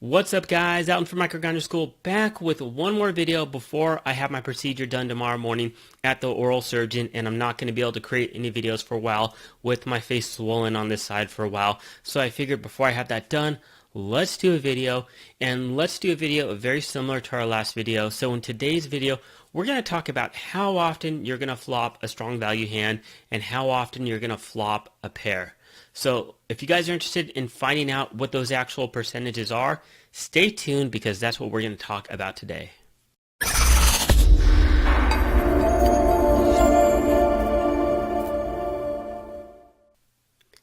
What's up, guys? Out from MicroGrinder School, back with one more video before I have my procedure done tomorrow morning at the oral surgeon, and I'm not going to be able to create any videos for a while with my face swollen on this side for a while. So I figured before I have that done, let's do a video, and let's do a video very similar to our last video. So in today's video, we're going to talk about how often you're going to flop a strong value hand and how often you're going to flop a pair. So if you guys are interested in finding out what those actual percentages are, stay tuned because that's what we're going to talk about today.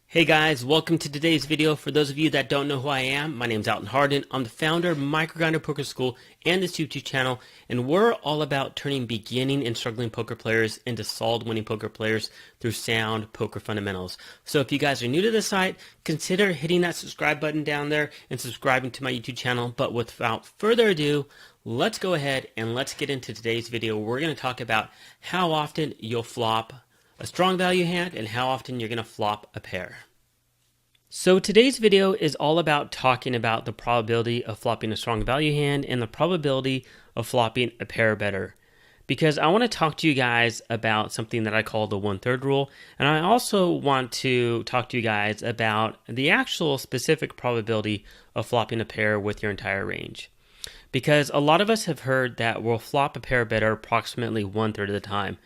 Hey guys, welcome to today's video. For those of you that don't know who I am, my name's Alton Harden. I'm the founder of MicroGrinder Poker School and this YouTube channel, and we're all about turning beginning and struggling poker players into solid winning poker players through sound poker fundamentals. So if you guys are new to the site, consider hitting that subscribe button down there and subscribing to my YouTube channel. But without further ado, let's go ahead and let's get into today's video. We're going to talk about how often you'll flop a strong value hand and how often you're going to flop a pair. So today's video is all about talking about the probability of flopping a strong value hand and the probability of flopping a pair or better. Because I want to talk to you guys about something that I call the 1/3 rule, and I also want to talk to you guys about the actual specific probability of flopping a pair with your entire range. Because a lot of us have heard that we'll flop a pair or better approximately 1/3 of the time,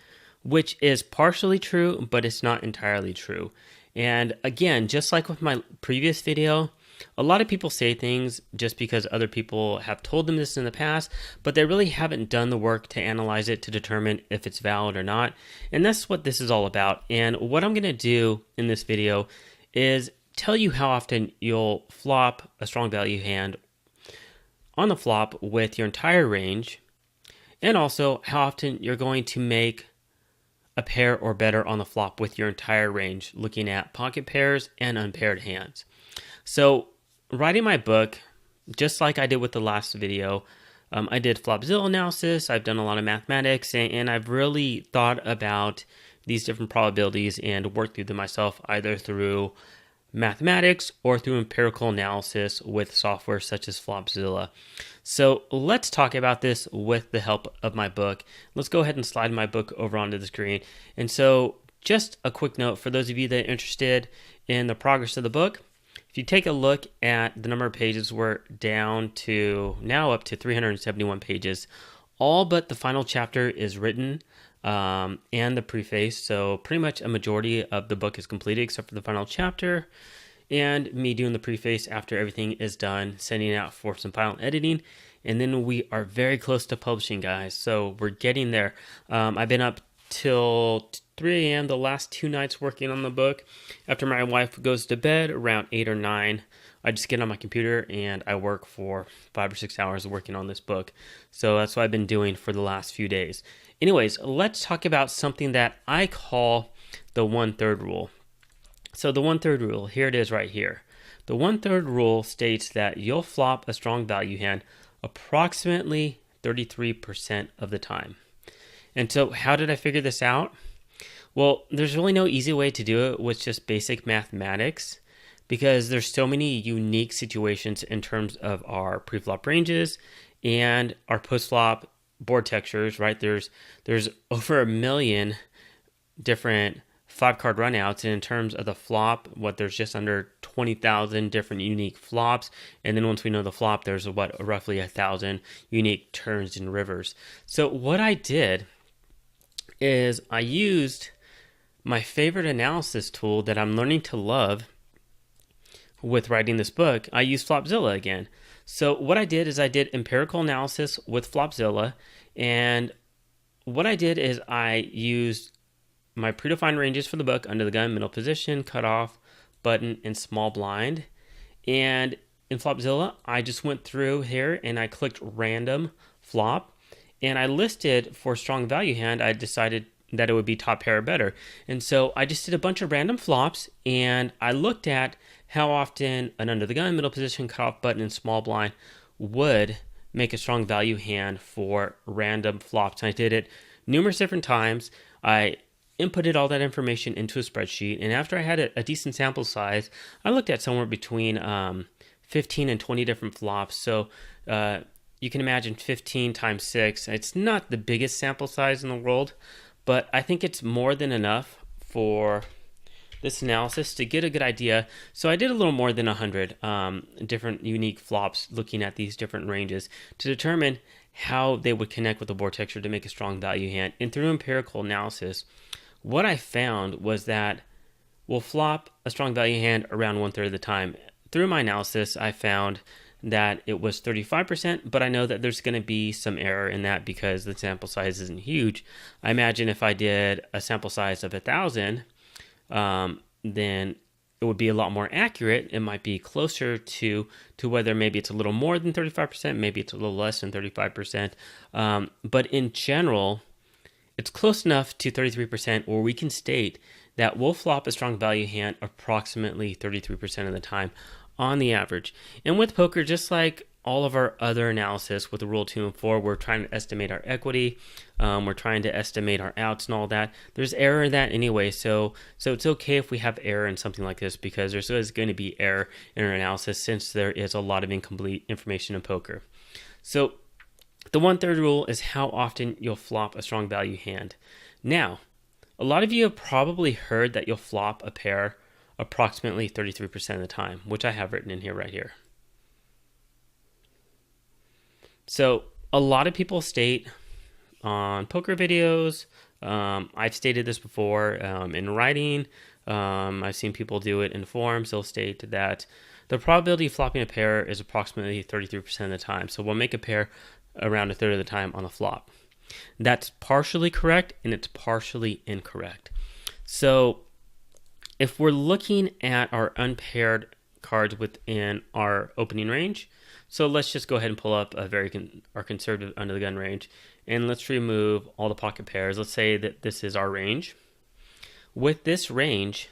which is partially true, but it's not entirely true. And again, just like with my previous video, a lot of people say things just because other people have told them this in the past, but they really haven't done the work to analyze it to determine if it's valid or not. And that's what this is all about. And what I'm going to do in this video is tell you how often you'll flop a strong value hand on the flop with your entire range, and also how often you're going to make a pair or better on the flop with your entire range, looking at pocket pairs and unpaired hands. So writing my book, just like I did with the last video, I did Flopzilla analysis, I've done a lot of mathematics, and I've really thought about these different probabilities and worked through them myself, either through mathematics or through empirical analysis with software such as Flopzilla. So let's talk about this with the help of my book. Let's go ahead and slide my book over onto the screen. And so just a quick note for those of you that are interested in the progress of the book. If you take a look at the number of pages, we're down to now up to 371 pages. All but the final chapter is written and the preface. So pretty much a majority of the book is completed except for the final chapter and me doing the preface after everything is done, sending it out for some final editing. And then we are very close to publishing, guys. So we're getting there. I've been up till 3 a.m. the last 2 nights working on the book. After my wife goes to bed around 8 or 9, I just get on my computer and I work for 5 or 6 hours working on this book. So that's what I've been doing for the last few days. Anyways, let's talk about something that I call the 1/3 rule. So the 1/3 rule, here it is right here. The 1/3 rule states that you'll flop a strong value hand approximately 33% of the time. And so how did I figure this out? Well, there's really no easy way to do it with just basic mathematics, because there's so many unique situations in terms of our pre-flop ranges and our post-flop board textures, right? There's over 1 million different 5-card runouts, and in terms of the flop, there's just under 20,000 different unique flops, and then once we know the flop, there's roughly 1,000 unique turns and rivers. So what I did is I used my favorite analysis tool that I'm learning to love with writing this book. I used Flopzilla again. So what I did is I did empirical analysis with Flopzilla, and what I did is I used my predefined ranges for the book: under the gun, middle position, cutoff, button, and small blind. And in Flopzilla, I just went through here and I clicked random flop, and I listed for strong value hand, I decided that it would be top pair or better. And so I just did a bunch of random flops, and I looked at how often an under the gun, middle position, cutoff, button, and small blind would make a strong value hand for random flops. And I did it numerous different times. I inputted all that information into a spreadsheet, and after I had a decent sample size, I looked at somewhere between 15 and 20 different flops. So you can imagine 15 times 6. It's not the biggest sample size in the world, but I think it's more than enough for this analysis to get a good idea. So I did a little more than 100 different unique flops looking at these different ranges to determine how they would connect with the board texture to make a strong value hand. And through empirical analysis, what I found was that we'll flop a strong value hand around 1/3 of the time. Through my analysis, I found that it was 35%, but I know that there's going to be some error in that because the sample size isn't huge. I imagine if I did a sample size of 1,000, then it would be a lot more accurate. It might be closer to whether maybe it's a little more than 35%, maybe it's a little less than 35%. But in general, it's close enough to 33% where we can state that we'll flop a strong value hand approximately 33% of the time on the average. And with poker, just like all of our other analysis with the rule 2 and 4, we're trying to estimate our equity. We're trying to estimate our outs and all that. There's error in that anyway, so it's okay if we have error in something like this because there's always going to be error in our analysis since there is a lot of incomplete information in poker. So the 1/3 rule is how often you'll flop a strong value hand. Now, a lot of you have probably heard that you'll flop a pair approximately 33% of the time, which I have written in here right here. So a lot of people state on poker videos, I've stated this before in writing, I've seen people do it in forums, they'll state that the probability of flopping a pair is approximately 33% of the time. So we'll make a pair around 1/3 of the time on the flop. That's partially correct and it's partially incorrect. So if we're looking at our unpaired cards within our opening range, so let's just go ahead and pull up our conservative under the gun range, and let's remove all the pocket pairs. Let's say that this is our range. With this range,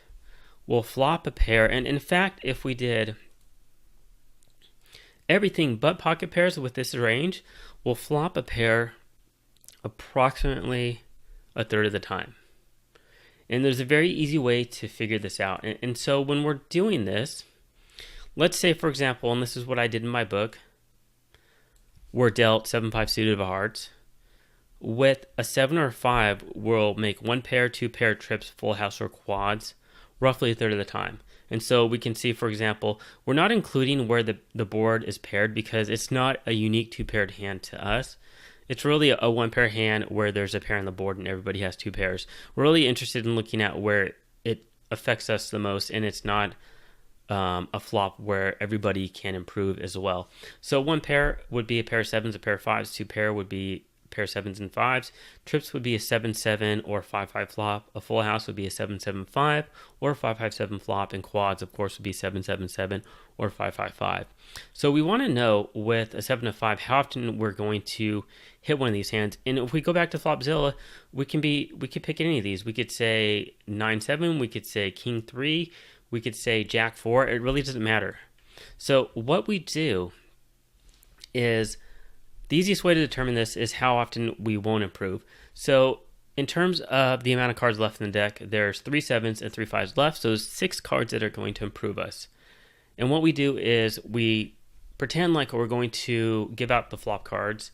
we'll flop a pair, and in fact, if we did everything but pocket pairs with this range, we'll flop a pair approximately 1/3 of the time. And there's a very easy way to figure this out. And so when we're doing this, let's say, for example, and this is what I did in my book, we're dealt 7-5 suited of hearts. With a 7 or a 5, we'll make 1 pair, 2 pair, trips, full house, or quads, roughly 1/3 of the time. And so we can see, for example, we're not including where the board is paired because it's not a unique 2-paired hand to us. It's really a 1-pair hand where there's a pair on the board and everybody has 2 pairs. We're really interested in looking at where it affects us the most, and it's not a flop where everybody can improve as well. So 1 pair would be a pair of 7s, a pair of 5s. 2 pair would be a pair of 7s and 5s. Trips would be a 7-7 or 5-5 flop. A full house would be a 7-7-5 or 5-5-7 flop. And quads, of course, would be 7-7-7 or 5-5-5. So we want to know with a 7-5 how often we're going to hit one of these hands. And if we go back to Flopzilla, we could pick any of these. We could say 9-7, we could say King 3, we could say Jack 4. It really doesn't matter. So what we do is the easiest way to determine this is how often we won't improve. So in terms of the amount of cards left in the deck, there's 3 7s and 3 5s left. So there's 6 cards that are going to improve us. And what we do is we pretend like we're going to give out the flop cards.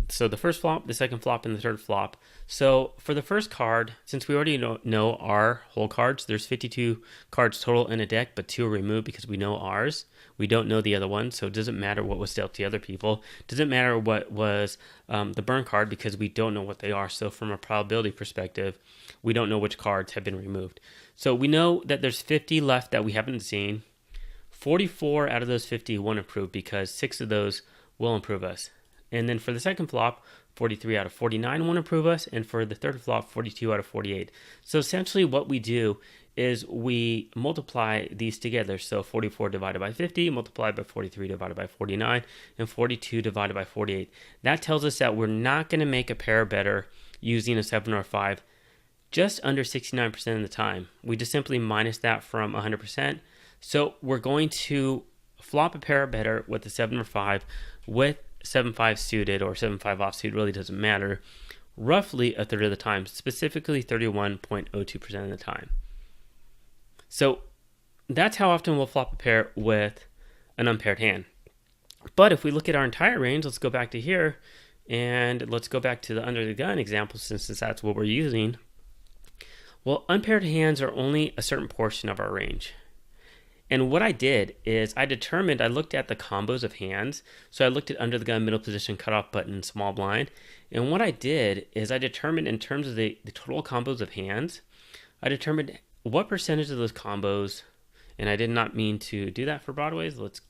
So the first flop, the second flop, and the third flop. So for the first card, since we already know our whole cards, there's 52 cards total in a deck, but 2 are removed because we know ours. We don't know the other one, so it doesn't matter what was dealt to the other people. It doesn't matter what was the burn card because we don't know what they are. So from a probability perspective, we don't know which cards have been removed. So we know that there's 50 left that we haven't seen. 44 out of those 50 won't improve because 6 of those will improve us. And then for the second flop, 43 out of 49 won't improve us. And for the third flop, 42 out of 48. So essentially what we do is we multiply these together. So 44 divided by 50, multiplied by 43 divided by 49, and 42 divided by 48. That tells us that we're not going to make a pair better using a 7 or a 5 just under 69% of the time. We just simply minus that from 100%. So we're going to flop a pair better with a 7 or 5 with 7-5 suited or 7-5 offsuit, really doesn't matter, roughly 1/3 of the time, specifically 31.02% of the time. So that's how often we'll flop a pair with an unpaired hand. But if we look at our entire range, let's go back to here, and let's go back to the under the gun example, since that's what we're using. Well, unpaired hands are only a certain portion of our range. And what I did is I looked at the combos of hands. So I looked at under the gun, middle position, cutoff button, small blind. And what I did is I determined, in terms of the total combos of hands, I determined what percentage of those combos, and I did not mean to do that for broadways. Let's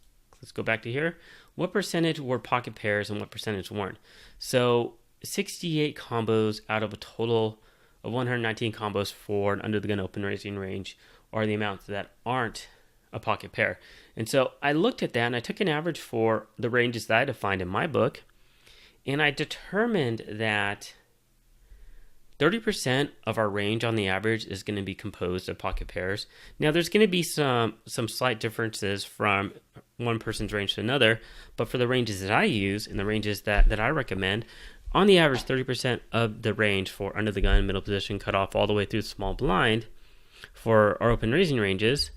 go back to here. What percentage were pocket pairs and what percentage weren't? So 68 combos out of a total of 119 combos for an under the gun open raising range are the amounts that aren't a pocket pair. And so I looked at that and I took an average for the ranges that I defined in my book, and I determined that 30% of our range on the average is going to be composed of pocket pairs. Now there's going to be some slight differences from one person's range to another, but for the ranges that I use and the ranges that I recommend, on the average 30% of the range for under the gun, middle position, cutoff, all the way through small blind for our open raising ranges,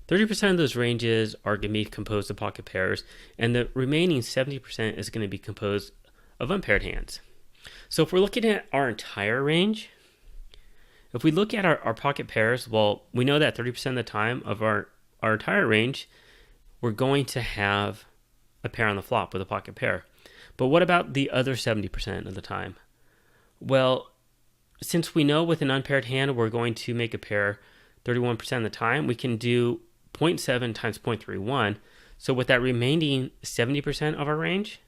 30% of those ranges are going to be composed of pocket pairs, and the remaining 70% is going to be composed of unpaired hands. So if we're looking at our entire range, if we look at our pocket pairs, well, we know that 30% of the time of our entire range, we're going to have a pair on the flop with a pocket pair. But what about the other 70% of the time? Well, since we know with an unpaired hand we're going to make a pair 31% of the time, we can do 0.7 times 0.31. So with that remaining 70% of our range,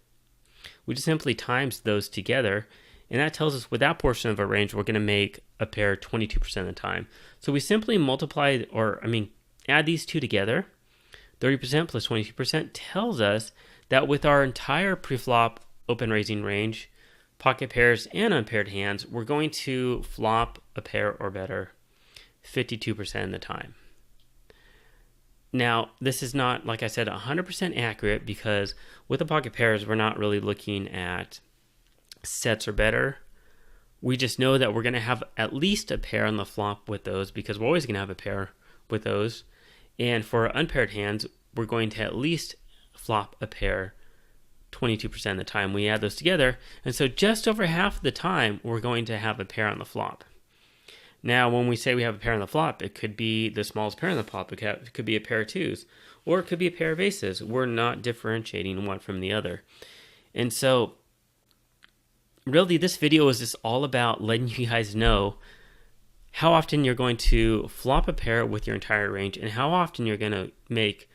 we just simply times those together, and that tells us with that portion of our range we're going to make a pair 22% of the time. So we simply add these two together. 30% plus 22% tells us that with our entire pre-flop open raising range, pocket pairs and unpaired hands, we're going to flop a pair or better 52% of the time. Now, this is not, like I said, 100% accurate, because with the pocket pairs, we're not really looking at sets or better. We just know that we're going to have at least a pair on the flop with those, because we're always going to have a pair with those. And for unpaired hands, we're going to at least flop a pair 22% of the time. We add those together, and so just over half of the time, we're going to have a pair on the flop. Now, when we say we have a pair on the flop, it could be the smallest pair on the flop. It could be a pair of twos, or it could be a pair of aces. We're not differentiating one from the other. And so, really, this video is just all about letting you guys know how often you're going to flop a pair with your entire range, and how often you're going to make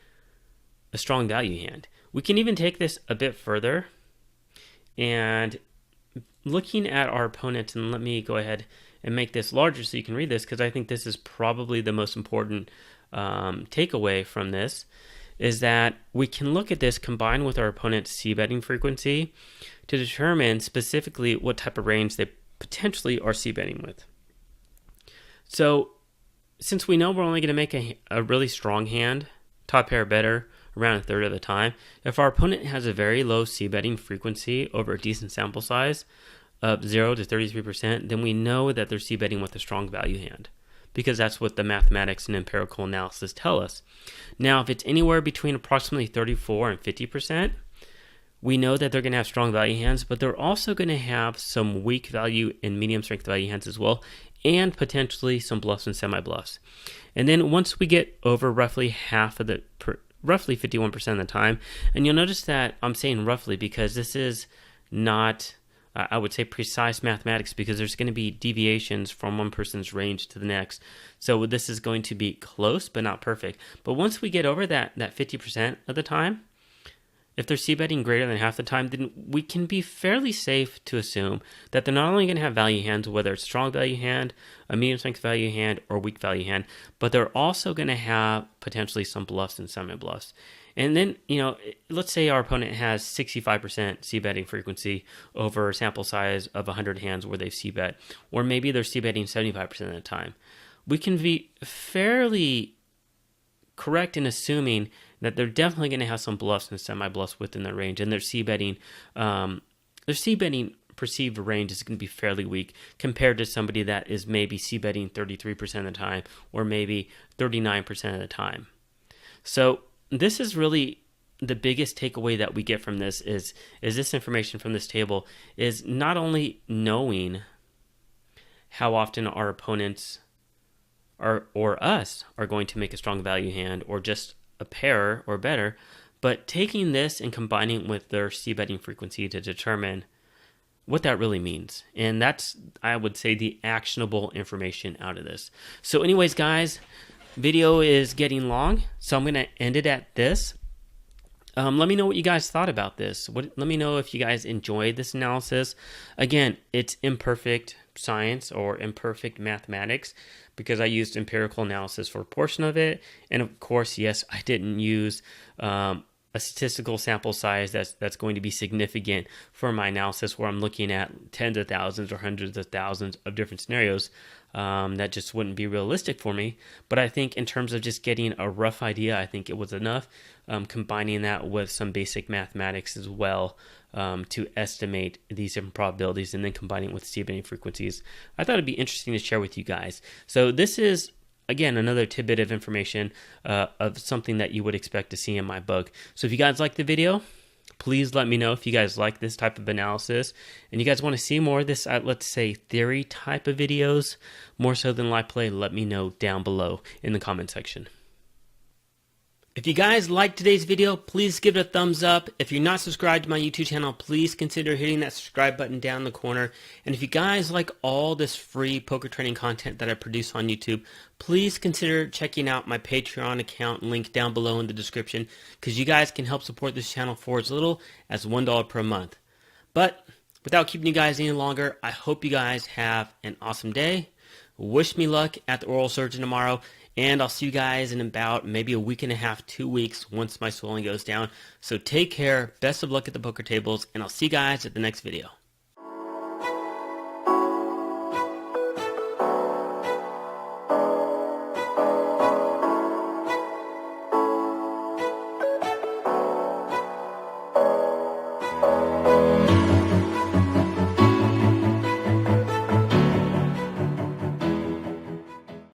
a strong value hand. We can even take this a bit further, and looking at our opponents, and let me go ahead and make this larger so you can read this, because I think this is probably the most important takeaway from this, is that we can look at this combined with our opponent's c-betting frequency to determine specifically what type of range they potentially are c-betting with. So since we know we're only going to make a really strong hand, top pair better, around a third of the time, if our opponent has a very low c-betting frequency over a decent sample size of 0 to 33%, then we know that they're c-betting with a strong value hand, because that's what the mathematics and empirical analysis tell us. Now, if it's anywhere between approximately 34 and 50%, we know that they're going to have strong value hands, but they're also going to have some weak value and medium strength value hands as well, and potentially some bluffs and semi-bluffs. And then once we get over roughly roughly 51% of the time, and you'll notice that I'm saying roughly because this is not, I would say, precise mathematics, because there's going to be deviations from one person's range to the next. So this is going to be close, but not perfect. But once we get over that 50% of the time, if they're c-betting greater than half the time, then we can be fairly safe to assume that they're not only going to have value hands, whether it's a strong value hand, a medium strength value hand, or weak value hand, but they're also going to have potentially some bluffs and semi-bluffs. And then, let's say our opponent has 65% c-betting frequency over a sample size of 100 hands where they've c-bet, or maybe they're c-betting 75% of the time. We can be fairly correct in assuming that they're definitely going to have some bluffs and semi-bluffs within their range, and their c-betting perceived range is going to be fairly weak compared to somebody that is maybe c-betting 33% of the time, or maybe 39% of the time. So this is really the biggest takeaway that we get from this is this information from this table is not only knowing how often our opponents or us are going to make a strong value hand or just a pair or better, but taking this and combining with their c-betting frequency to determine what that really means. And that's, I would say, the actionable information out of this. So anyways, guys, video is getting long, so I'm going to end it at this. Let me know what you guys thought about this. Let me know if you guys enjoyed this analysis. Again, it's imperfect science or imperfect mathematics because I used empirical analysis for a portion of it. And of course, yes, I didn't use a statistical sample size that's going to be significant for my analysis where I'm looking at tens of thousands or hundreds of thousands of different scenarios. That just wouldn't be realistic for me. But I think in terms of just getting a rough idea, I think it was enough. Combining that with some basic mathematics as well to estimate these different probabilities and then combining it with c-betting frequencies. I thought it'd be interesting to share with you guys. So this is, again, another tidbit of information of something that you would expect to see in my book. So if you guys like the video, please let me know if you guys like this type of analysis and you guys want to see more of this, let's say, theory type of videos, more so than live play. Let me know down below in the comment section. If you guys liked today's video, please give it a thumbs up. If you're not subscribed to my YouTube channel, please consider hitting that subscribe button down in the corner. And if you guys like all this free poker training content that I produce on YouTube, please consider checking out my Patreon account link down below in the description, because you guys can help support this channel for as little as $1 per month. But without keeping you guys any longer, I hope you guys have an awesome day. Wish me luck at the oral surgeon tomorrow. And I'll see you guys in about maybe a week and a half, 2 weeks, once my swelling goes down. So take care, best of luck at the poker tables, and I'll see you guys at the next video.